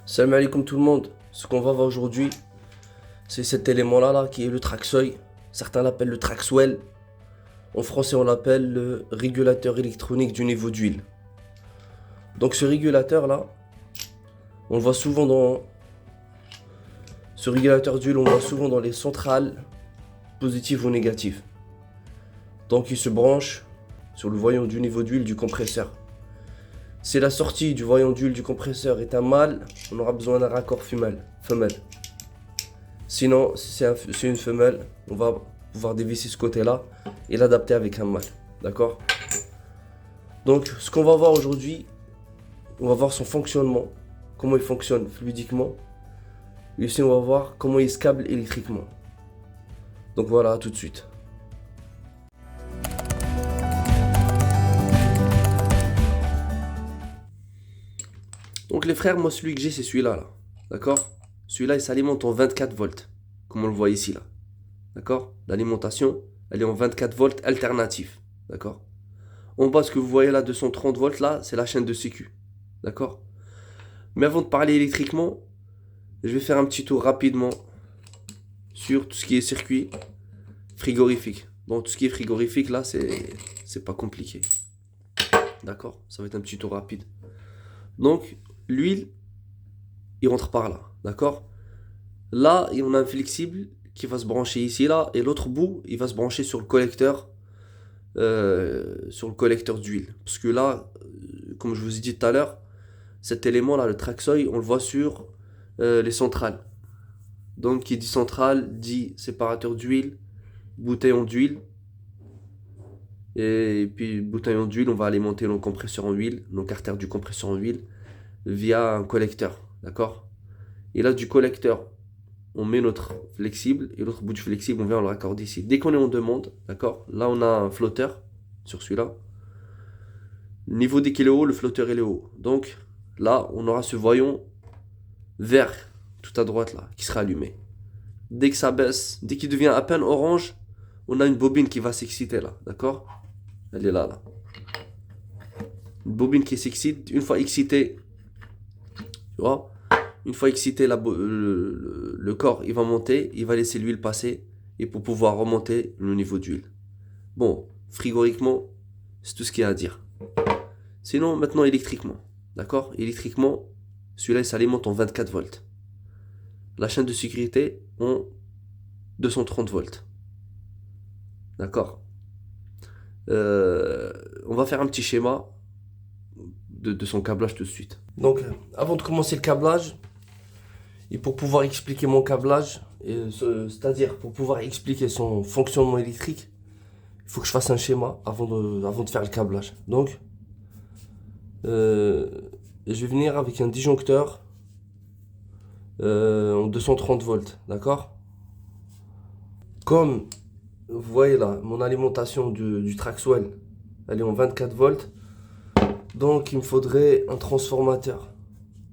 Salam alaikum tout le monde. Ce qu'on va voir aujourd'hui, c'est cet élément-là qui est le traxeuil. Certains l'appellent le traxwell. En français, on l'appelle le régulateur électronique du niveau d'huile. Donc ce régulateur-là, on le voit souvent dans... Ce régulateur d'huile, on le voit souvent dans les centrales positives ou négatives. Donc il se branche sur le voyant du niveau d'huile du compresseur. Si la sortie du voyant d'huile du compresseur est un mâle, on aura besoin d'un raccord femelle. Sinon, si c'est une femelle, on va pouvoir dévisser ce côté-là et l'adapter avec un mâle. D'accord? Donc, ce qu'on va voir aujourd'hui, on va voir son fonctionnement, comment il fonctionne fluidiquement. Et aussi, on va voir comment il se câble électriquement. Donc voilà, à tout de suite. Donc les frères, moi celui que j'ai c'est celui-là. Là. D'accord? Celui-là il s'alimente en 24 volts. Comme on le voit ici là. D'accord? L'alimentation, elle est en 24 volts alternatif. D'accord? En bas, ce que vous voyez là, 230 volts là, c'est la chaîne de sécu. D'accord? Mais avant de parler électriquement, je vais faire un petit tour rapidement sur tout ce qui est circuit frigorifique. Donc tout ce qui est frigorifique là, c'est pas compliqué. D'accord? Ça va être un petit tour rapide. Donc l'huile, il rentre par là. D'accord? Là, on a un flexible qui va se brancher ici là, et l'autre bout, il va se brancher sur le collecteur d'huile. Parce que là, comme je vous ai dit tout à l'heure, cet élément là, le traxeuil, on le voit sur les centrales. Donc qui dit centrale dit séparateur d'huile, bouteillon d'huile. Et puis bouteillon d'huile, on va alimenter nos compresseurs en huile, nos carters du compresseur en huile via un collecteur. D'accord? Et là, du collecteur, on met notre flexible et l'autre bout du flexible, on vient le raccorder ici. Dès qu'on est en demande, d'accord? Là, on a un flotteur sur celui-là. Le niveau dès qu'il est haut, le flotteur il est haut. Donc là, on aura ce voyant vert tout à droite là qui sera allumé. Dès que ça baisse, dès qu'il devient à peine orange, on a une bobine qui va s'exciter là, d'accord? Elle est là, là. Une bobine qui s'excite. Une fois excitée, tu vois? Une fois excité, le corps il va monter, il va laisser l'huile passer et pour pouvoir remonter le niveau d'huile. Bon, frigoriquement, c'est tout ce qu'il y a à dire. Sinon, maintenant électriquement, d'accord? Électriquement, celui-là il s'alimente en 24 volts. La chaîne de sécurité en 230 volts. D'accord? On va faire un petit schéma de son câblage tout de suite. Donc, avant de commencer le câblage, et pour pouvoir expliquer mon câblage, c'est-à-dire pour pouvoir expliquer son fonctionnement électrique, il faut que je fasse un schéma avant de faire le câblage. Donc, je vais venir avec un disjoncteur en 230 volts, d'accord? Comme vous voyez là, mon alimentation du Traxwell, elle est en 24 volts. Donc, il me faudrait un transformateur,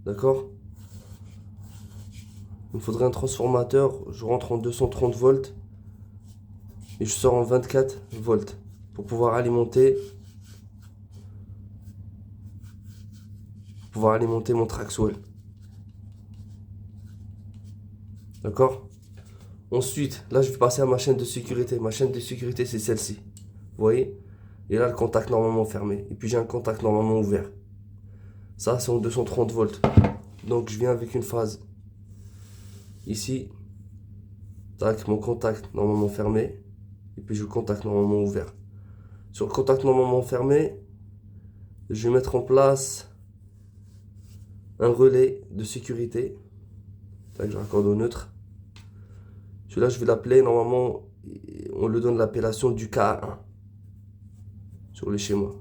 d'accord? Il me faudrait un transformateur, je rentre en 230 volts et je sors en 24 volts pour pouvoir alimenter mon Traxwell. D'accord? Ensuite, là je vais passer à ma chaîne de sécurité. Ma chaîne de sécurité c'est celle-ci. Vous voyez? Et là le contact normalement fermé. Et puis j'ai un contact normalement ouvert. Ça c'est en 230 volts. Donc je viens avec une phase ici. Tac, mon contact normalement fermé. Et puis j'ai le contact normalement ouvert. Sur le contact normalement fermé, je vais mettre en place un relais de sécurité. Tac, je raccorde au neutre. Celui-là, je vais l'appeler, normalement, on le donne l'appellation du KA1 sur les schémas.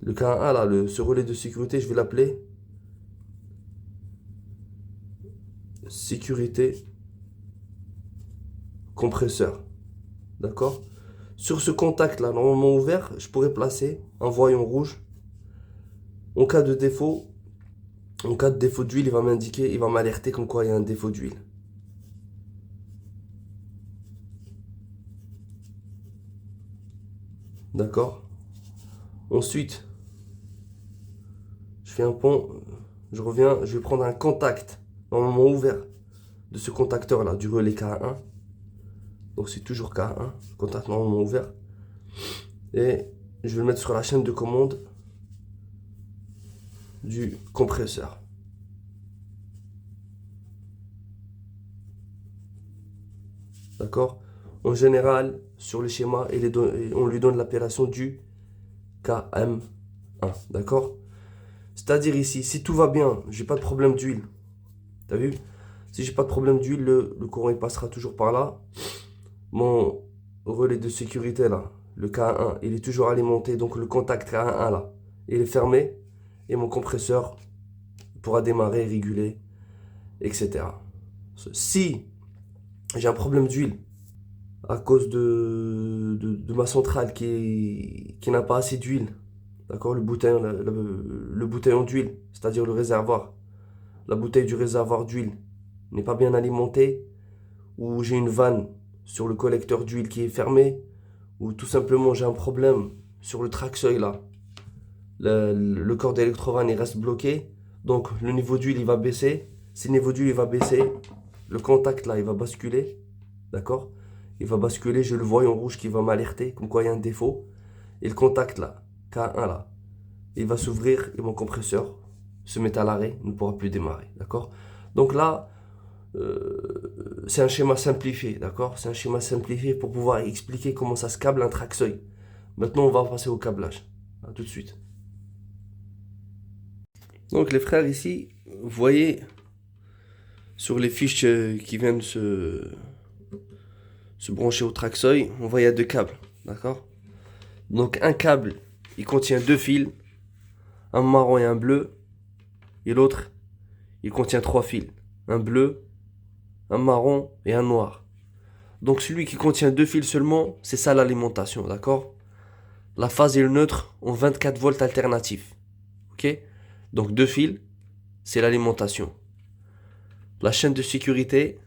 Le KA1, là, ce relais de sécurité, je vais l'appeler sécurité compresseur. D'accord? Sur ce contact-là, normalement ouvert, je pourrais placer un voyant rouge. En cas de défaut d'huile, il va m'indiquer, il va m'alerter comme quoi il y a un défaut d'huile. D'accord? Ensuite, je fais un pont je reviens, je vais prendre un contact normalement ouvert de ce contacteur là, du relais K1. Donc c'est toujours K1, contact normalement ouvert. Et je vais le mettre sur la chaîne de commande du compresseur. D'accord? En général, sur le schéma, on lui donne l'appellation du KM1. D'accord? C'est-à-dire ici, si tout va bien, j'ai pas de problème d'huile. T'as vu? Si j'ai pas de problème d'huile, le courant il passera toujours par là. Mon relais de sécurité là, le K1, il est toujours alimenté. Donc le contact K1 là, il est fermé. Et mon compresseur pourra démarrer, réguler, etc. Si j'ai un problème d'huile à cause de ma centrale qui n'a pas assez d'huile, d'accord, le bouteillon, le bouteillon d'huile, c'est-à-dire le réservoir, la bouteille du réservoir d'huile n'est pas bien alimentée, ou j'ai une vanne sur le collecteur d'huile qui est fermé, ou tout simplement j'ai un problème sur le track-seuil là, le corps d'électrovanne il reste bloqué, donc le niveau d'huile il va baisser. Si le niveau d'huile il va baisser, le contact là il va basculer, d'accord, il va basculer, je le vois en rouge qui va m'alerter comme quoi il y a un défaut, et le contact là, K1 là, il va s'ouvrir et mon compresseur se met à l'arrêt, ne pourra plus démarrer, d'accord. Donc là, c'est un schéma simplifié, d'accord, c'est un schéma simplifié pour pouvoir expliquer comment ça se câble un track-seuil. Maintenant on va passer au câblage, à tout de suite. Donc les frères ici, vous voyez sur les fiches qui viennent se brancher au track-seuil, on voit il y a deux câbles, d'accord. Donc un câble, il contient deux fils, un marron et un bleu, et l'autre, il contient trois fils, un bleu, un marron et un noir. Donc celui qui contient deux fils seulement, c'est ça l'alimentation, d'accord. La phase et le neutre ont 24 volts alternatifs, ok. Donc deux fils, c'est l'alimentation. La chaîne de sécurité,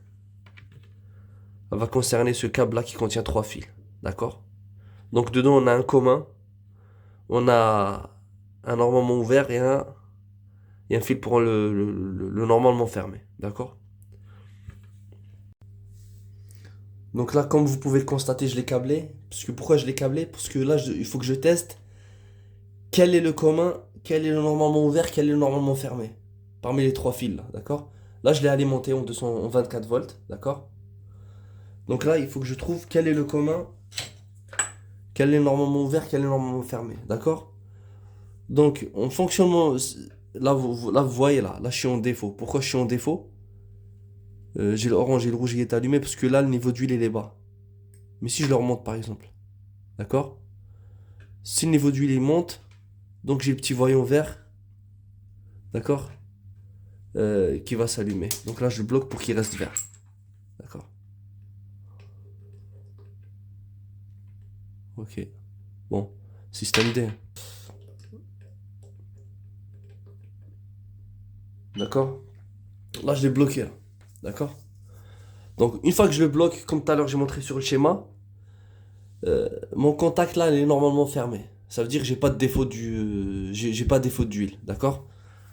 elle va concerner ce câble-là qui contient trois fils, d'accord. Donc dedans, on a un commun, on a un normalement ouvert et un fil pour le normalement fermé, d'accord. Donc là, comme vous pouvez le constater, je l'ai câblé. Parce que pourquoi je l'ai câblé? Parce que là, il faut que je teste quel est le commun, quel est le normalement ouvert, quel est le normalement fermé. Parmi les trois fils, là, d'accord. Là, je l'ai alimenté en 24 volts, d'accord. Donc là, il faut que je trouve quel est le commun, quel est le normalement ouvert, quel est le normalement fermé, d'accord. Donc, en fonctionnement, là, vous voyez, là, je suis en défaut. Pourquoi je suis en défaut? J'ai l'orange et le rouge qui est allumé parce que là, le niveau d'huile, il est bas. Mais si je le remonte, par exemple, d'accord. Si le niveau d'huile, il monte, donc j'ai le petit voyant vert, d'accord, qui va s'allumer. Donc là, je le bloque pour qu'il reste vert, d'accord. Ok, bon, système D, d'accord. Là, je l'ai bloqué, là, d'accord. Donc une fois que je le bloque, comme tout à l'heure j'ai montré sur le schéma, mon contact là, il est normalement fermé. Ça veut dire que j'ai pas de défaut j'ai pas de défaut d'huile, d'accord.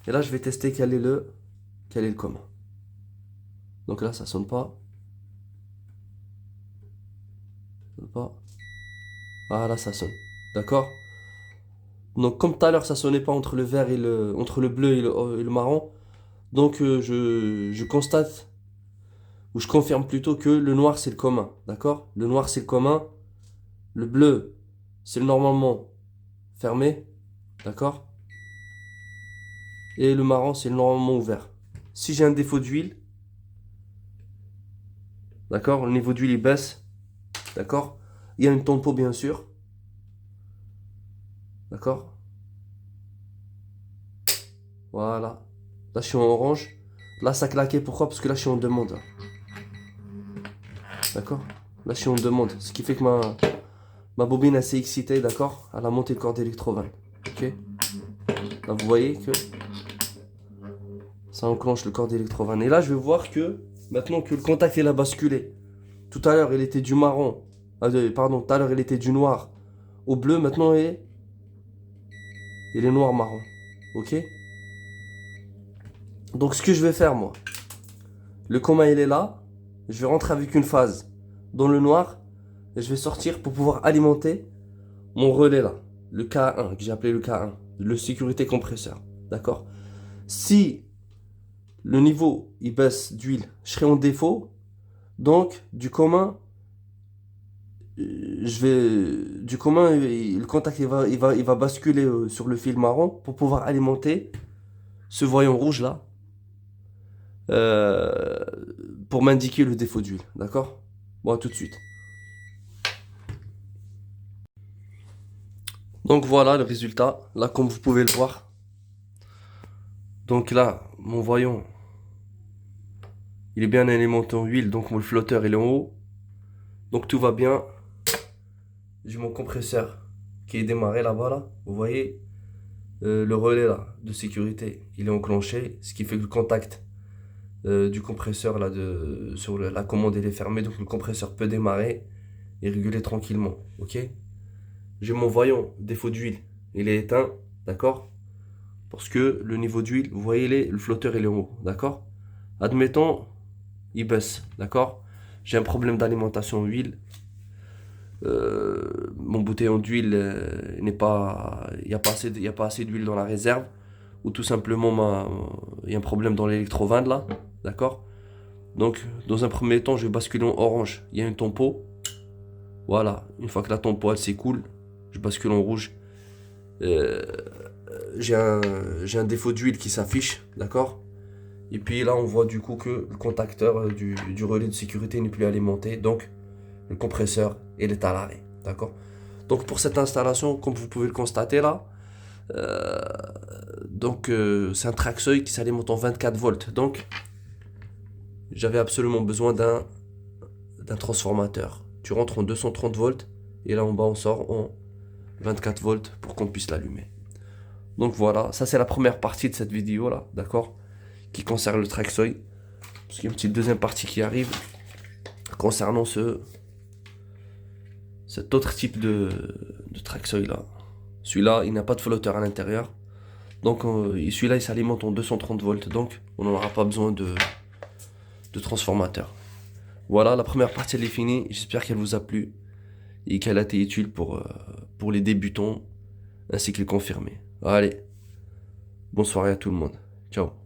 Et là, je vais tester quel est le commun. Donc là, ça sonne pas. Sonne pas. Ah là, ça sonne. D'accord? Donc comme tout à l'heure, ça sonnait pas entre le vert et entre le bleu et le marron. Donc je constate, ou je confirme plutôt que le noir c'est le commun. D'accord? Le noir c'est le commun. Le bleu c'est le normalement fermé. D'accord? Et le marron c'est le normalement ouvert. Si j'ai un défaut d'huile, d'accord? Le niveau d'huile il baisse. D'accord? Il y a une tempo bien sûr. D'accord? Voilà. Là, je suis en orange. Là, ça claquait. Pourquoi? Parce que là, je suis en demande. D'accord? Là, je suis en demande. Ce qui fait que ma bobine, elle s'est excitée. D'accord? Elle a monté le corps d'électrovanne. Ok? Là, vous voyez que ça enclenche le corps d'électrovanne. Et là, je vais voir que maintenant que le contact, il a basculé. Tout à l'heure, il était du marron. Pardon, tout à l'heure, il était du noir au bleu. Maintenant, il est noir-marron. Ok? Donc ce que je vais faire moi, le coma il est là, je vais rentrer avec une phase dans le noir et je vais sortir pour pouvoir alimenter mon relais là, le K1 que j'ai appelé le K1, le sécurité compresseur, d'accord? Si le niveau il baisse d'huile, je serai en défaut, donc du commun, le contact il va basculer sur le fil marron pour pouvoir alimenter ce voyant rouge là euh, pour m'indiquer le défaut d'huile, d'accord? Bon, à tout de suite. Donc voilà le résultat, là comme vous pouvez le voir. Donc là, mon voyant, il est bien alimenté en huile, donc mon flotteur il est en haut. Donc tout va bien. J'ai mon compresseur qui est démarré là-bas, là. Vous voyez, le relais là, de sécurité, il est enclenché, ce qui fait que le contact du compresseur là, sur la commande il est fermé, donc le compresseur peut démarrer et réguler tranquillement, ok? J'ai mon voyant, défaut d'huile, il est éteint, d'accord? Parce que le niveau d'huile, vous voyez, le flotteur il est en haut, d'accord? Admettons, il baisse, d'accord? J'ai un problème d'alimentation huile, mon bouteillon d'huile n'est pas, il n'y a pas assez, il y a pas assez d'huile dans la réserve, ou tout simplement il y a un problème dans l'électrovanne là, d'accord? Donc dans un premier temps, je vais basculer en orange. Il y a une tempo, voilà. Une fois que la tempo elle s'écoule, je bascule en rouge. Euh, j'ai un défaut d'huile qui s'affiche, d'accord? Et puis là, on voit du coup que le contacteur du relais de sécurité n'est plus alimenté, donc le compresseur il est à l'arrêt, d'accord? Donc pour cette installation, comme vous pouvez le constater là, euh, c'est un traxeuil qui s'alimente en 24 volts. Donc j'avais absolument besoin d'un transformateur. Tu rentres en 230 volts et là en bas on sort en 24 volts pour qu'on puisse l'allumer. Donc voilà, ça c'est la première partie de cette vidéo là, d'accord, qui concerne le traxeuil. Parce qu'il y a une petite deuxième partie qui arrive concernant cet autre type de traxeuil là. Celui-là, il n'a pas de flotteur à l'intérieur. Donc celui-là, il s'alimente en 230 volts. Donc on n'aura pas besoin de transformateur. Voilà, la première partie elle est finie. J'espère qu'elle vous a plu et qu'elle a été utile pour les débutants ainsi que les confirmés. Allez, bonne soirée à tout le monde. Ciao.